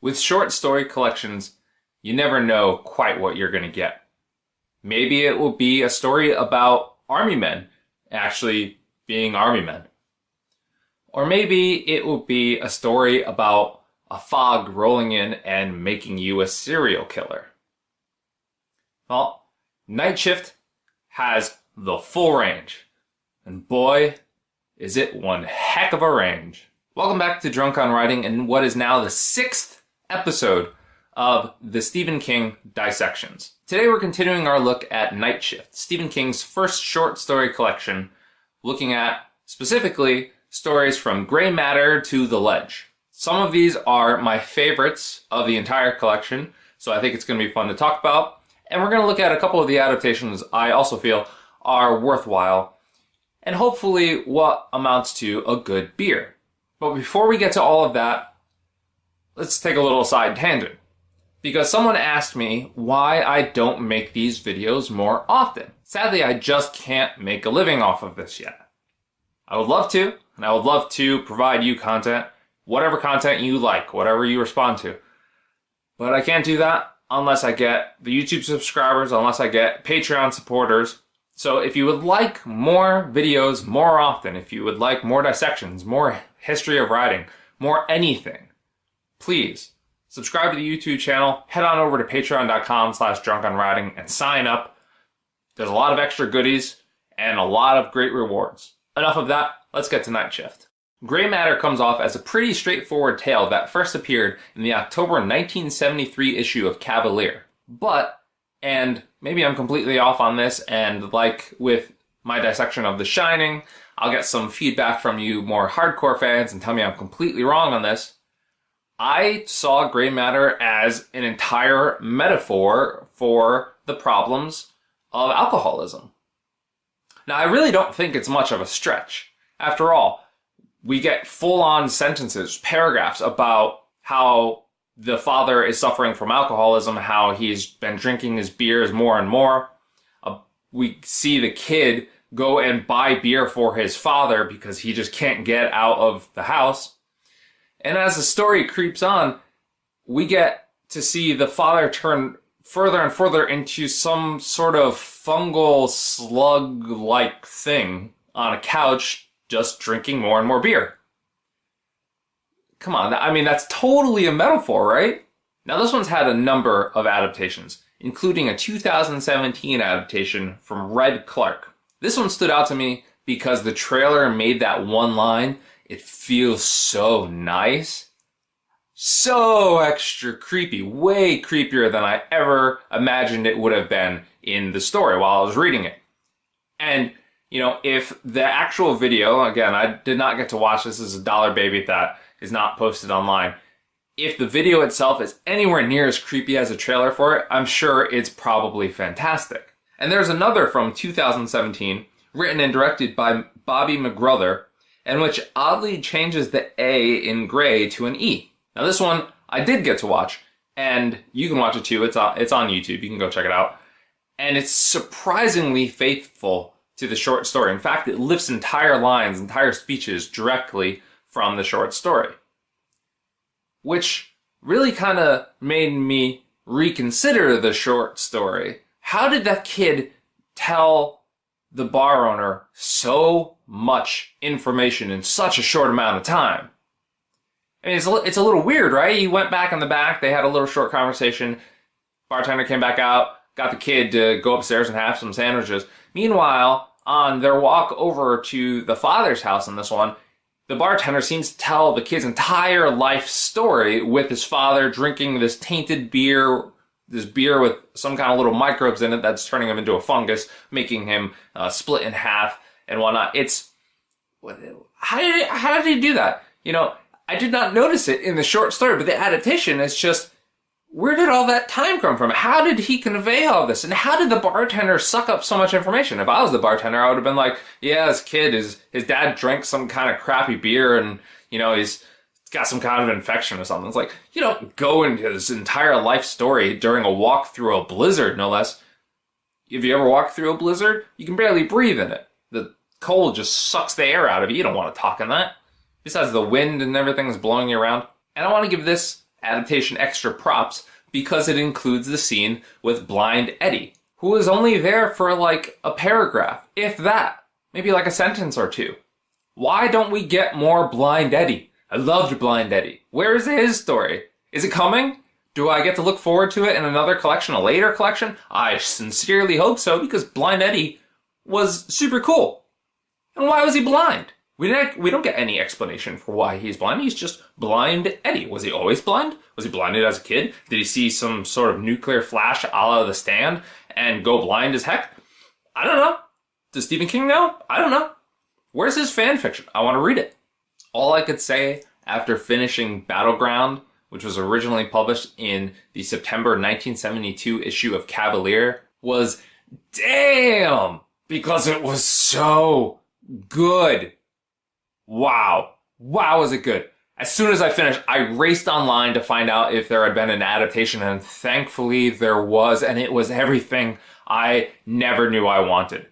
With short story collections, you never know quite what you're going to get. Maybe it will be a story about army men actually being army men. Or maybe it will be a story about a fog rolling in and making you a serial killer. Well, Night Shift has the full range. And boy, is it one heck of a range. Welcome back to Drunk on Writing and what is now the 6th episode of the Stephen King Dissections. Today we're continuing our look at Night Shift, Stephen King's first short story collection, looking at, specifically, stories from Gray Matter to The Ledge. Some of these are my favorites of the entire collection, so I think it's going to be fun to talk about. And we're going to look at a couple of the adaptations I also feel are worthwhile, and hopefully what amounts to a good beer. But before we get to all of that, let's take a little side tangent. Because someone asked me why I don't make these videos more often. Sadly, I just can't make a living off of this yet. I would love to, and I would love to provide you content, whatever content you like, whatever you respond to. But I can't do that unless I get the YouTube subscribers, unless I get Patreon supporters. So if you would like more videos more often, if you would like more dissections, more history of writing, more anything, please subscribe to the YouTube channel, head on over to patreon.com/drunkonwriting and sign up. There's a lot of extra goodies and a lot of great rewards. Enough of that, let's get to Night Shift. Gray Matter comes off as a pretty straightforward tale that first appeared in the October 1973 issue of Cavalier. But, and maybe I'm completely off on this, and like with my dissection of The Shining, I'll get some feedback from you more hardcore fans and tell me I'm completely wrong on this. I saw Gray Matter as an entire metaphor for the problems of alcoholism. Now, I really don't think it's much of a stretch. After all, we get full-on sentences, paragraphs about how the father is suffering from alcoholism, how he's been drinking his beers more and more. We see the kid go and buy beer for his father because he just can't get out of the house. And as the story creeps on, we get to see the father turn further and further into some sort of fungal slug-like thing on a couch, just drinking more and more beer. Come on, I mean, that's totally a metaphor, right? Now, this one's had a number of adaptations, including a 2017 adaptation from Red Clark. This one stood out to me because the trailer made that one line, "It feels so nice," so extra creepy, way creepier than I ever imagined it would have been in the story while I was reading it. And, you know, if the actual video, again, I did not get to watch this as a dollar baby that is not posted online. If the video itself is anywhere near as creepy as a trailer for it, I'm sure it's probably fantastic. And there's another from 2017, written and directed by Bobby McGrother, in which oddly changes the A in Gray to an E. Now this one I did get to watch, and you can watch it too. It's on YouTube. You can go check it out. And it's surprisingly faithful to the short story. In fact, it lifts entire lines, entire speeches directly from the short story. Which really kind of made me reconsider the short story. How did that kid tell the bar owner so much information in such a short amount of time? I mean, it's a little weird, right? He went back in the back, they had a little short conversation, bartender came back out, got the kid to go upstairs and have some sandwiches. Meanwhile, on their walk over to the father's house in this one, the bartender seems to tell the kid's entire life story with his father drinking this tainted beer, this beer with some kind of little microbes in it that's turning him into a fungus, making him split in half and whatnot. How did he do that? You know, I did not notice it in the short story, but the adaptation is just, where did all that time come from? How did he convey all this? And how did the bartender suck up so much information? If I was the bartender, I would have been like, yeah, this kid, his dad drank some kind of crappy beer and, you know, he's got some kind of infection or something. It's like, you don't go into this entire life story during a walk through a blizzard, no less. If you ever walk through a blizzard, you can barely breathe in it. The cold just sucks the air out of you. You don't want to talk in that. Besides, the wind and everything is blowing you around. And I want to give this adaptation extra props because it includes the scene with Blind Eddie, who was only there for like a paragraph, if that, maybe like a sentence or two. Why don't we get more Blind Eddie? I loved Blind Eddie. Where is his story? Is it coming? Do I get to look forward to it in another collection, a later collection? I sincerely hope so, because Blind Eddie was super cool. And why was he blind? We don't get any explanation for why he's blind. He's just Blind Eddie. Was he always blind? Was he blinded as a kid? Did he see some sort of nuclear flash a la The Stand and go blind as heck? I don't know. Does Stephen King know? I don't know. Where's his fan fiction? I want to read it. All I could say after finishing Battleground, which was originally published in the September 1972 issue of Cavalier, was damn, because it was so good. Wow. Wow, was it good. As soon as I finished, I raced online to find out if there had been an adaptation, and thankfully there was, and it was everything I never knew I wanted.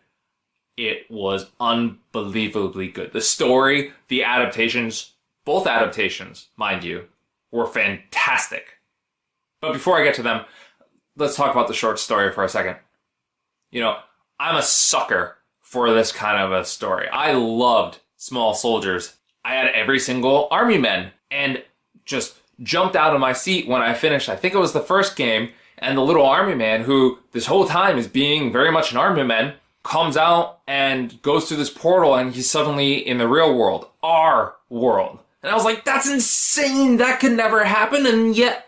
It was unbelievably good. The story, the adaptations, both adaptations, mind you, were fantastic. But before I get to them, let's talk about the short story for a second. You know, I'm a sucker for this kind of a story. I loved Small Soldiers. I had every single Army Men and just jumped out of my seat when I finished. I think it was the first game, and the little Army Man, who this whole time is being very much an Army Man, comes out and goes through this portal, and he's suddenly in the real world, our world. And I was like, that's insane. That could never happen. And yet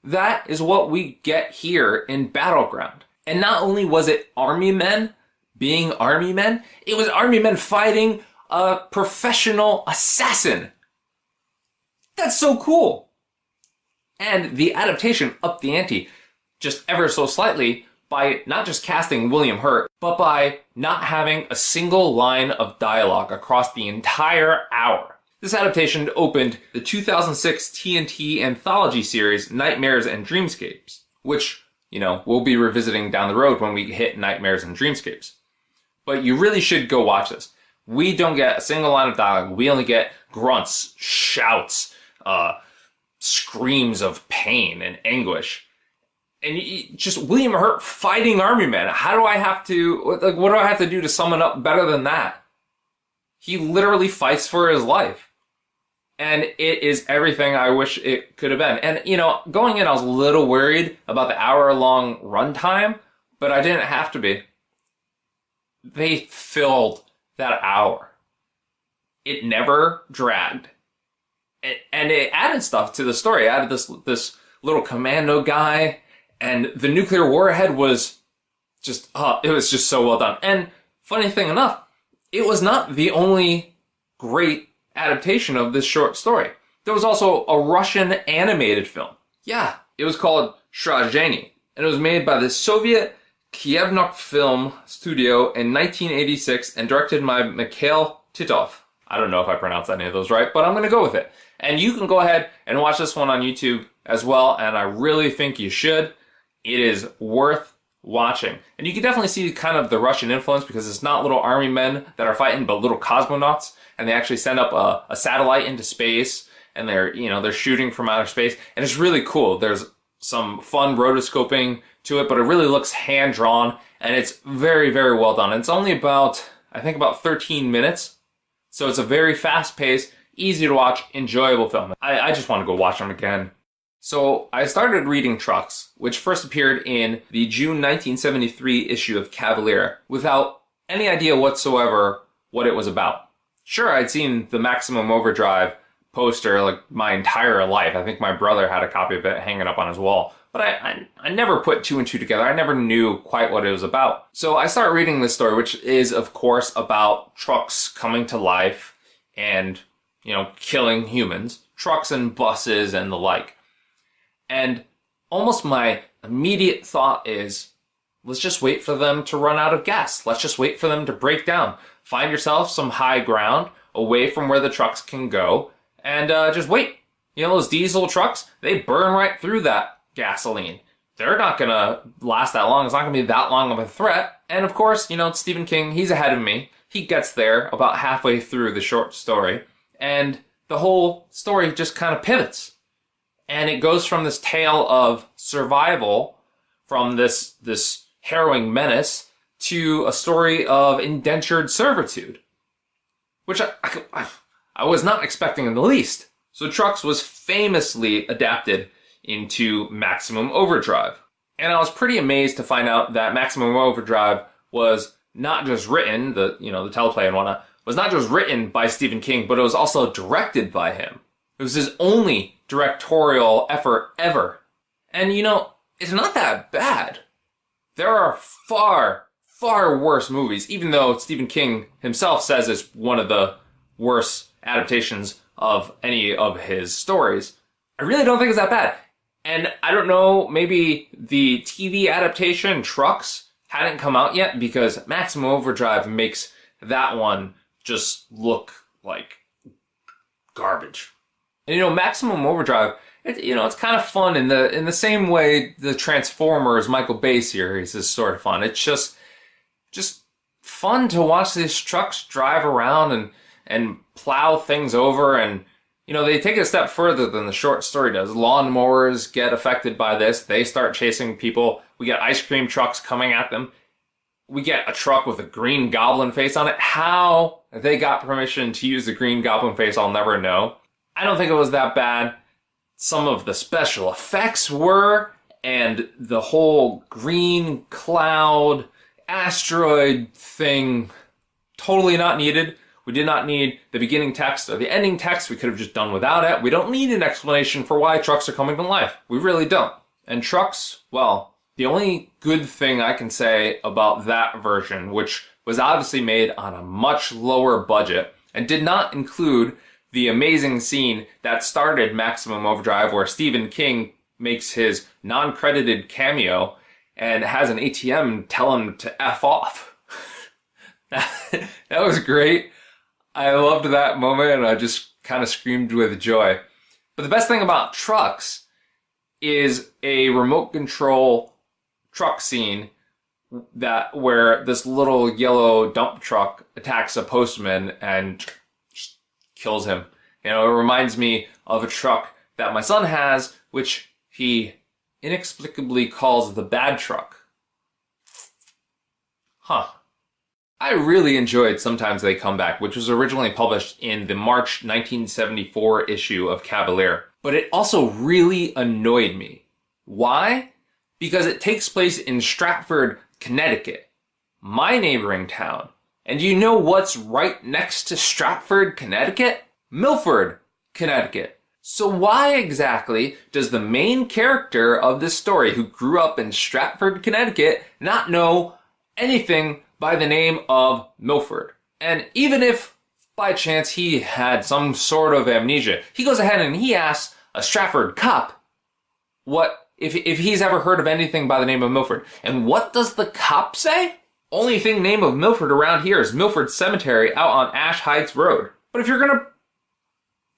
that is what we get here in Battleground. And not only was it Army Men being Army Men, it was Army Men fighting a professional assassin. That's so cool. And the adaptation upped the ante just ever so slightly by not just casting William Hurt, but by not having a single line of dialogue across the entire hour. This adaptation opened the 2006 TNT anthology series Nightmares and Dreamscapes, which, you know, we'll be revisiting down the road when we hit Nightmares and Dreamscapes. But you really should go watch this. We don't get a single line of dialogue. We only get grunts, shouts, screams of pain and anguish. And just William Hurt fighting Army Men. How do I have to, like, what do I have to do to sum it up better than that? He literally fights for his life. And it is everything I wish it could have been. And, you know, going in, I was a little worried about the hour-long runtime, but I didn't have to be. They filled that hour. It never dragged. And it added stuff to the story. It added this little commando guy, and the nuclear warhead was just, it was just so well done. And funny thing enough, it was not the only great adaptation of this short story. There was also a Russian animated film. Yeah, it was called Shrazheni, and it was made by the Soviet Kievnok Film Studio in 1986 and directed by Mikhail Titov. I don't know if I pronounced any of those right, but I'm going to go with it. And you can go ahead and watch this one on YouTube as well, and I really think you should. It is worth watching. And you can definitely see kind of the Russian influence, because it's not little army men that are fighting, but little cosmonauts, and they actually send up a satellite into space, and they're shooting from outer space, and it's really cool. There's some fun rotoscoping to it, but it really looks hand-drawn, and it's very, very well done. And it's only about 13 minutes, so it's a very fast-paced, easy to watch, enjoyable film. I just want to go watch them again. So I started reading Trucks, which first appeared in the June 1973 issue of Cavalier, without any idea whatsoever what it was about. Sure, I'd seen the Maximum Overdrive poster like my entire life. I think my brother had a copy of it hanging up on his wall. But I never put two and two together. I never knew quite what it was about. So I start reading this story, which is, of course, about trucks coming to life and, killing humans. Trucks and buses and the like. And almost my immediate thought is, let's just wait for them to run out of gas. Let's just wait for them to break down. Find yourself some high ground away from where the trucks can go, and just wait. Those diesel trucks, they burn right through that gasoline. They're not going to last that long. It's not going to be that long of a threat. And of course, it's Stephen King. He's ahead of me. He gets there about halfway through the short story, and the whole story just kind of pivots. And it goes from this tale of survival from this harrowing menace to a story of indentured servitude, which I was not expecting in the least. So Trucks was famously adapted into Maximum Overdrive. And I was pretty amazed to find out that Maximum Overdrive was not just written, the teleplay and whatnot, was not just written by Stephen King, but it was also directed by him. It was his only directorial effort ever. And it's not that bad. There are far, far worse movies, even though Stephen King himself says it's one of the worst adaptations of any of his stories. I really don't think it's that bad. And I don't know, maybe the TV adaptation, Trucks, hadn't come out yet because Maximum Overdrive makes that one just look like garbage. And Maximum Overdrive, it's kind of fun in the same way the Transformers Michael Bay series is sort of fun. It's just fun to watch these trucks drive around and plow things over, and they take it a step further than the short story does. Lawnmowers get affected by this. They start chasing people. We get ice cream trucks coming at them. We get a truck with a green goblin face on it. How they got permission to use the green goblin face, I'll never know. I don't think it was that bad. Some of the special effects were, and the whole green cloud asteroid thing, totally not needed. We did not need the beginning text or the ending text. We could have just done without it. We don't need an explanation for why trucks are coming to life. We really don't. And Trucks, well, the only good thing I can say about that version, which was obviously made on a much lower budget and did not include the amazing scene that started Maximum Overdrive, where Stephen King makes his non-credited cameo and has an ATM tell him to F off. That was great. I loved that moment, and I just kind of screamed with joy. But the best thing about Trucks is a remote control truck scene where this little yellow dump truck attacks a postman and just kills him. It reminds me of a truck that my son has, which he inexplicably calls the bad truck. Huh. I really enjoyed Sometimes They Come Back, which was originally published in the March 1974 issue of Cavalier. But it also really annoyed me. Why? Because it takes place in Stratford, Connecticut, my neighboring town. And you know what's right next to Stratford, Connecticut? Milford, Connecticut. So why exactly does the main character of this story, who grew up in Stratford, Connecticut, not know anything by the name of Milford? And even if by chance he had some sort of amnesia, he goes ahead and he asks a Stratford cop what if he's ever heard of anything by the name of Milford. And what does the cop say? Only thing name of Milford around here is Milford Cemetery out on Ash Heights Road. But if you're gonna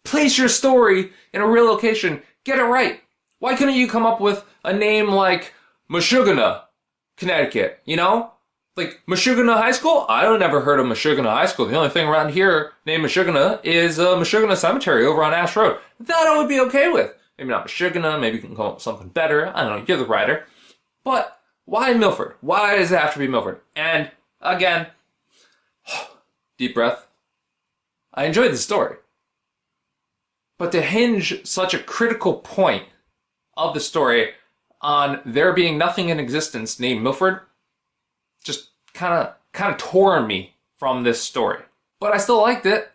place your story in a real location, get it right. Why couldn't you come up with a name like Meshuggah, Connecticut, Like Meshuggah High School? I don't never heard of Meshuggah High School. The only thing around here named Meshuggah is Meshuggah Cemetery over on Ash Road. That I would be okay with. Maybe not Meshuggah, maybe you can come up with something better. I don't know, you're the writer. But why Milford? Why does it have to be Milford? And again, deep breath. I enjoyed the story. But to hinge such a critical point of the story on there being nothing in existence named Milford just kind of tore me from this story. But I still liked it.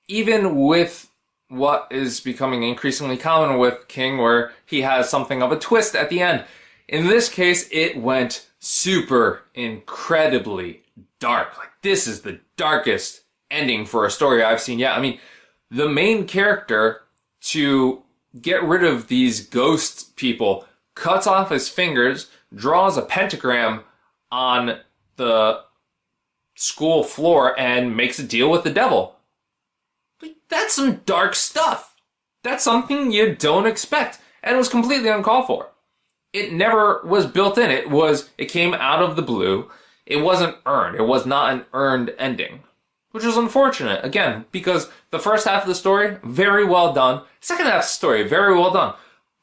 Even with what is becoming increasingly common with King, where he has something of a twist at the end. In this case, it went super incredibly dark. Like, this is the darkest ending for a story I've seen yet. I mean, the main character, to get rid of these ghost people, cuts off his fingers, draws a pentagram on the school floor, and makes a deal with the devil. That's some dark stuff. That's something you don't expect, and it was completely uncalled for. It never was built in. It came out of the blue. It wasn't earned. It was not an earned ending. which was unfortunate, again, because the first half of the story, very well done. Second half of the story, very well done.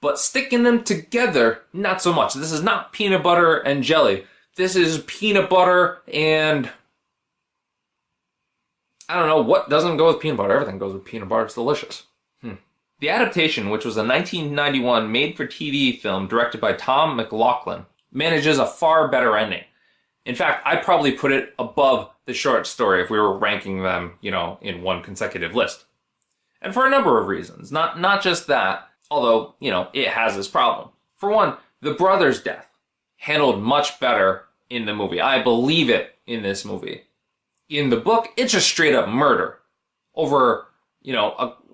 But sticking them together, not so much. This is not peanut butter and jelly. This is peanut butter and... I don't know, what doesn't go with peanut butter? Everything goes with peanut butter. It's delicious. The adaptation, which was a 1991 made-for-TV film directed by Tom McLaughlin, manages a far better ending. In fact, I'd probably put it above the short story if we were ranking them, in one consecutive list. And for a number of reasons. Not just that, although, it has this problem. For one, the brother's death, handled much better in the movie. I believe it in this movie. In the book, it's just straight up murder. Over,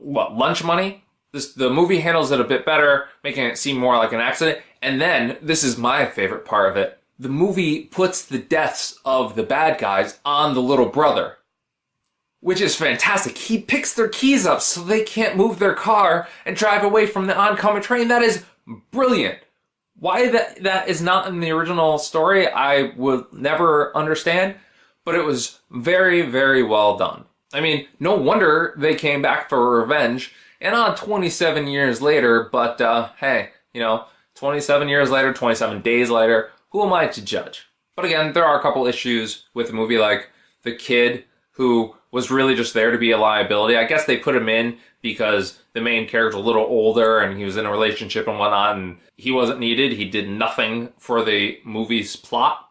lunch money? The movie handles it a bit better, making it seem more like an accident. And then, this is my favorite part of it, the movie puts the deaths of the bad guys on the little brother. Which is fantastic. He picks their keys up so they can't move their car and drive away from the oncoming train. That is brilliant. Why that is not in the original story, I would never understand. But it was very, very well done. I mean, no wonder they came back for revenge. And 27 years later, but hey, 27 years later, 27 days later, who am I to judge? But again, there are a couple issues with the movie, like the kid who was really just there to be a liability. I guess they put him in because the main character was a little older and he was in a relationship and whatnot, and he wasn't needed. He did nothing for the movie's plot,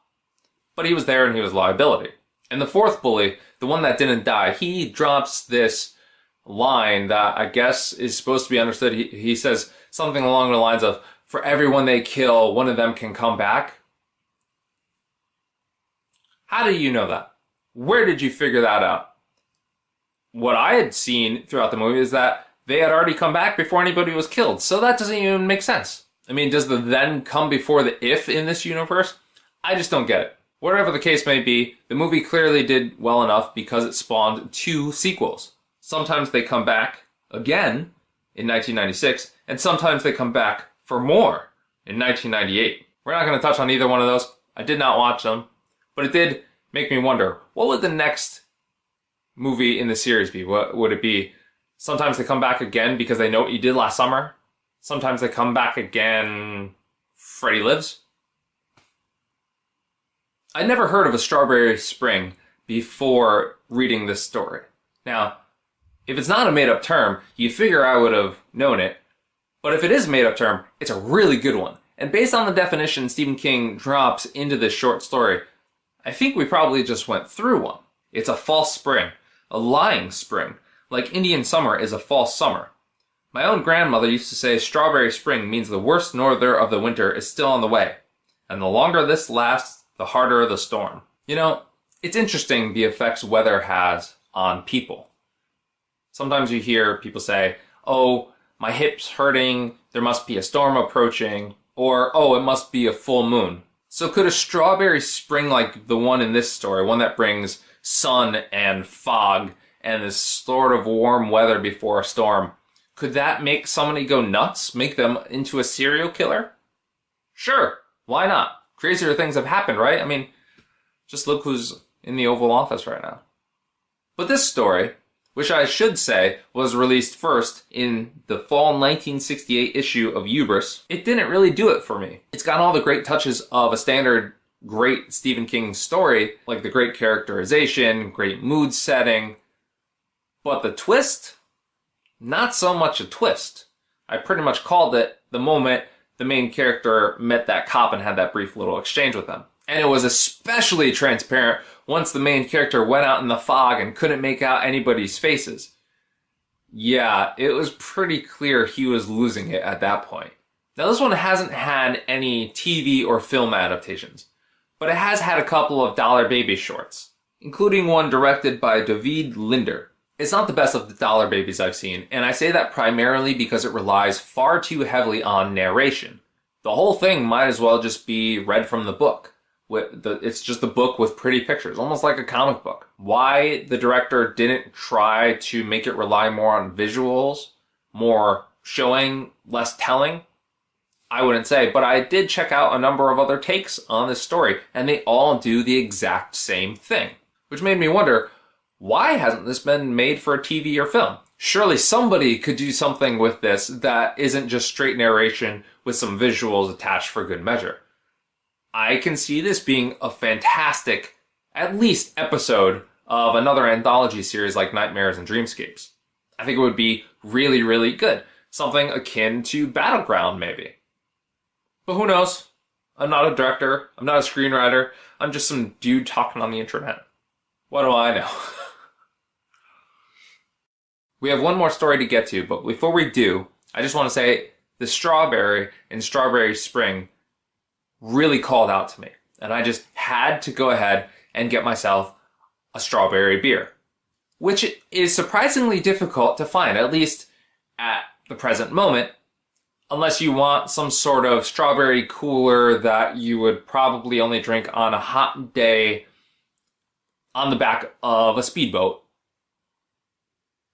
but he was there and he was a liability. And the fourth bully, the one that didn't die, he drops this line that I guess is supposed to be understood. He says something along the lines of, for everyone they kill, one of them can come back. How do you know that? Where did you figure that out? What I had seen throughout the movie is that they had already come back before anybody was killed. So that doesn't even make sense. I mean, does the then come before the if in this universe? I just don't get it. Whatever the case may be, the movie clearly did well enough because it spawned 2 sequels. Sometimes they come back again in 1996, and sometimes they come back for more in 1998. We're not going to touch on either one of those. I did not watch them, but it did make me wonder, what would the next movie in the series be? What would it be? Sometimes they come back again because they know what you did last summer. Sometimes they come back again, Freddy Lives. I'd never heard of a Strawberry Spring before reading this story. Now, if it's not a made-up term, you figure I would have known it. But if it is a made-up term, it's a really good one. And based on the definition Stephen King drops into this short story, I think we probably just went through one. It's a false spring, a lying spring, like Indian summer is a false summer. My own grandmother used to say Strawberry Spring means the worst norther of the winter is still on the way. And the longer this lasts, the harder the storm. It's interesting the effects weather has on people. Sometimes you hear people say, oh, my hip's hurting, there must be a storm approaching, or, oh, it must be a full moon. So could a strawberry spring like the one in this story, one that brings sun and fog and this sort of warm weather before a storm, could that make somebody go nuts? Make them into a serial killer? Sure, why not? Crazier things have happened, right? I mean, just look who's in the Oval Office right now. But this story, which I should say was released first in the fall 1968 issue of Hubris, it didn't really do it for me. It's got all the great touches of a standard great Stephen King story, like the great characterization, great mood setting, but the twist? Not so much a twist. I pretty much called it the moment the main character met that cop and had that brief little exchange with him. And it was especially transparent once the main character went out in the fog and couldn't make out anybody's faces. Yeah, it was pretty clear he was losing it at that point. Now this one hasn't had any TV or film adaptations, but it has had a couple of Dollar Baby shorts, including one directed by David Linder. It's not the best of the Dollar Babies I've seen, and I say that primarily because it relies far too heavily on narration. The whole thing might as well just be read from the book. It's just a book with pretty pictures, almost like a comic book. Why the director didn't try to make it rely more on visuals, more showing, less telling, I wouldn't say. But I did check out a number of other takes on this story, and they all do the exact same thing. Which made me wonder, why hasn't this been made for a TV or film? Surely somebody could do something with this that isn't just straight narration with some visuals attached for good measure. I can see this being a fantastic, at least, episode of another anthology series like Nightmares and Dreamscapes. I think it would be really, really good. Something akin to Battleground, maybe. But who knows? I'm not a director. I'm not a screenwriter. I'm just some dude talking on the internet. What do I know? We have one more story to get to, but before we do, I just want to say the strawberry in Strawberry Spring really called out to me. And I just had to go ahead and get myself a strawberry beer, which is surprisingly difficult to find, at least at the present moment, unless you want some sort of strawberry cooler that you would probably only drink on a hot day on the back of a speedboat.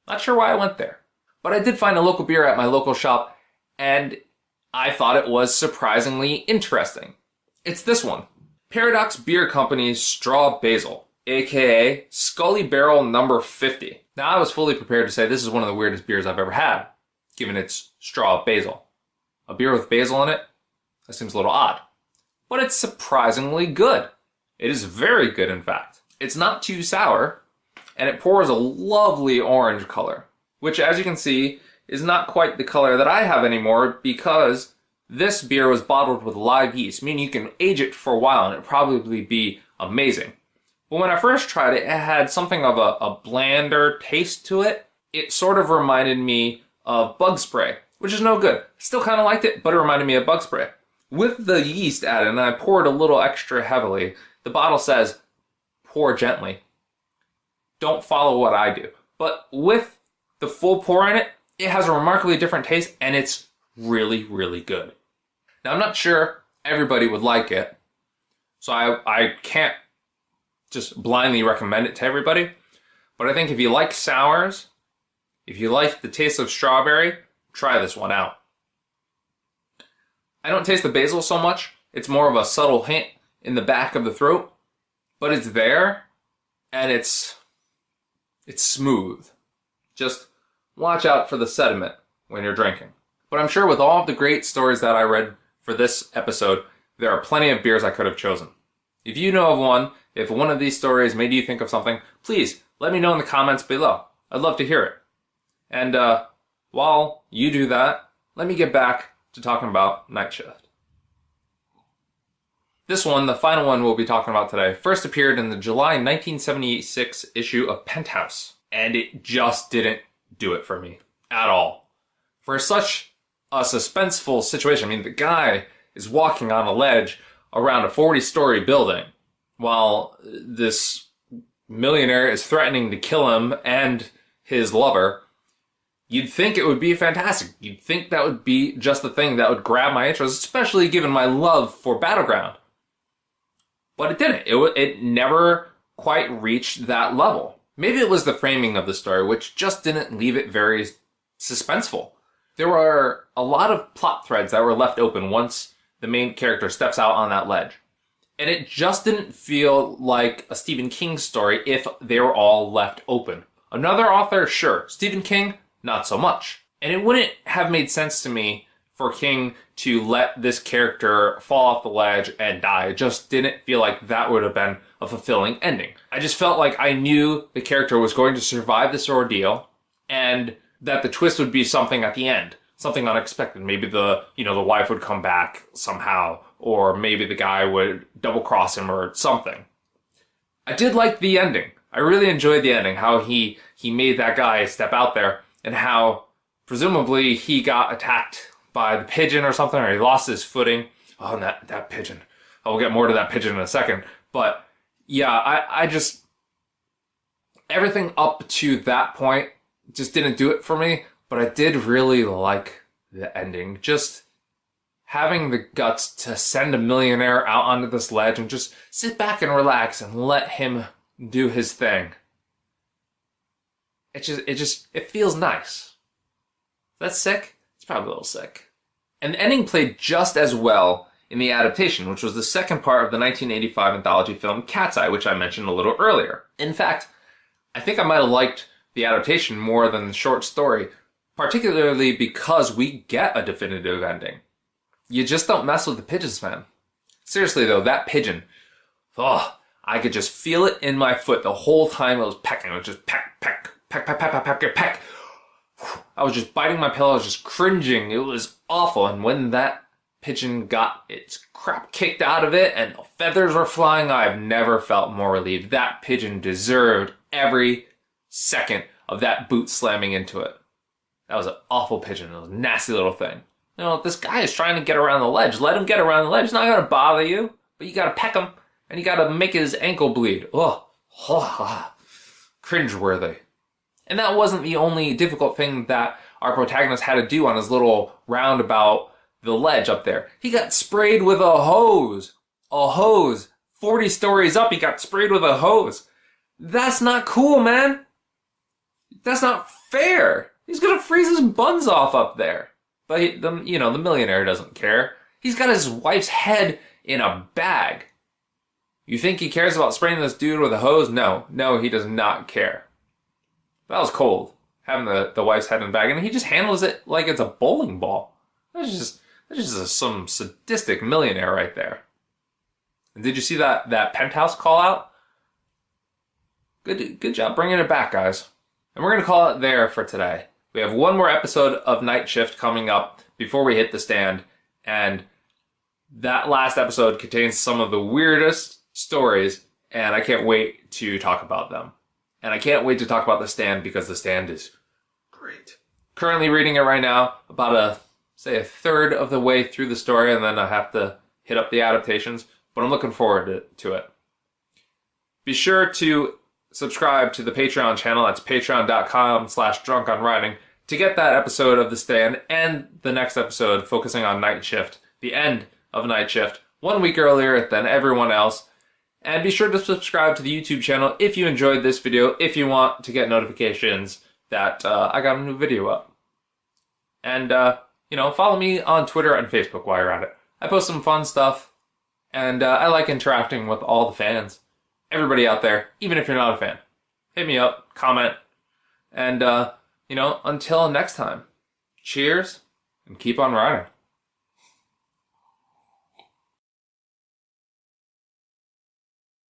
Not sure why I went there. But I did find a local beer at my local shop, and I thought it was surprisingly interesting. It's this one. Paradox Beer Company's Strawbasil, aka Scully Barrel number 50. Now, I was fully prepared to say this is one of the weirdest beers I've ever had, given its straw basil. A beer with basil in it? That seems a little odd. But it's surprisingly good. It is very good, in fact. It's not too sour, and it pours a lovely orange color, which, as you can see, is not quite the color that I have anymore because this beer was bottled with live yeast, meaning you can age it for a while and it'd probably be amazing. But when I first tried it, it had something of a blander taste to it. It sort of reminded me of bug spray, which is no good. Still kind of liked it, but it reminded me of bug spray. With the yeast added, and I poured a little extra heavily, the bottle says, pour gently. Don't follow what I do. But with the full pour in it, it has a remarkably different taste, and it's really, really good. Now, I'm not sure everybody would like it, so I can't just blindly recommend it to everybody, but I think if you like sours, if you like the taste of strawberry, try this one out. I don't taste the basil so much. It's more of a subtle hint in the back of the throat, but it's there, and it's smooth. Just watch out for the sediment when you're drinking. But I'm sure with all of the great stories that I read for this episode, there are plenty of beers I could have chosen. If you know of one, if one of these stories made you think of something, please let me know in the comments below. I'd love to hear it. And while you do that, let me get back to talking about Night Shift. This one, the final one we'll be talking about today, first appeared in the July 1976 issue of Penthouse, and it just didn't do it for me at all. For such a suspenseful situation, I mean, the guy is walking on a ledge around a 40-story building while this millionaire is threatening to kill him and his lover. You'd think it would be fantastic. You'd think that would be just the thing that would grab my interest, especially given my love for Battleground. But it didn't. It never quite reached that level. Maybe it was the framing of the story, which just didn't leave it very suspenseful. There were a lot of plot threads that were left open once the main character steps out on that ledge. And it just didn't feel like a Stephen King story if they were all left open. Another author, sure. Stephen King, not so much. And it wouldn't have made sense to me for King to let this character fall off the ledge and die. It just didn't feel like that would have been a fulfilling ending. I just felt like I knew the character was going to survive this ordeal and that the twist would be something at the end. Something unexpected. Maybe the wife would come back somehow, or maybe the guy would double cross him or something. I did like the ending. I really enjoyed the ending, how he made that guy step out there and how presumably he got attacked by the pigeon or something, or he lost his footing. Oh, that pigeon. I'll get more to that pigeon in a second. But yeah, I just, everything up to that point just didn't do it for me, but I did really like the ending. Just having the guts to send a millionaire out onto this ledge and just sit back and relax and let him do his thing. It feels nice. That's sick? It's probably a little sick. And the ending played just as well in the adaptation, which was the second part of the 1985 anthology film Cat's Eye, which I mentioned a little earlier. In fact, I think I might have liked the adaptation more than the short story, particularly because we get a definitive ending. You just don't mess with the pigeons, man. Seriously though, that pigeon, oh, I could just feel it in my foot the whole time it was pecking. It was just peck, peck, peck, peck, peck, peck, peck, peck, peck. I was just biting my pillow, I was just cringing. It was awful. And when that pigeon got its crap kicked out of it and the feathers were flying, I've never felt more relieved. That pigeon deserved every second of that boot slamming into it. That was an awful pigeon. It was a nasty little thing. You know, this guy is trying to get around the ledge. Let him get around the ledge. It's not going to bother you. But you got to peck him. And you got to make his ankle bleed. Oh, cringeworthy. And that wasn't the only difficult thing that our protagonist had to do on his little roundabout the ledge up there. He got sprayed with a hose. A hose. 40 stories up, he got sprayed with a hose. That's not cool, man. That's not fair. He's gonna freeze his buns off up there. But the millionaire doesn't care. He's got his wife's head in a bag. You think he cares about spraying this dude with a hose? No, he does not care. That was cold, having the wife's head in a bag, and he just handles it like it's a bowling ball. That's just some sadistic millionaire right there. And did you see that penthouse call out? Good job bringing it back, guys. And we're going to call it there for today. We have one more episode of Night Shift coming up before we hit the stand. And that last episode contains some of the weirdest stories. And I can't wait to talk about them. And I can't wait to talk about the stand because the stand is great. Currently reading it right now, about a third of the way through the story. And then I have to hit up the adaptations. But I'm looking forward to it. Be sure to subscribe to the Patreon channel. That's patreon.com/drunkonwriting to get that episode of The Stand and the next episode focusing on Night Shift, the end of Night Shift, 1 week earlier than everyone else. And be sure to subscribe to the YouTube channel if you enjoyed this video, if you want to get notifications that I got a new video up. And, follow me on Twitter and Facebook while you're at it. I post some fun stuff, and I like interacting with all the fans. Everybody out there, even if you're not a fan. Hit me up, comment, and, until next time, cheers, and keep on riding.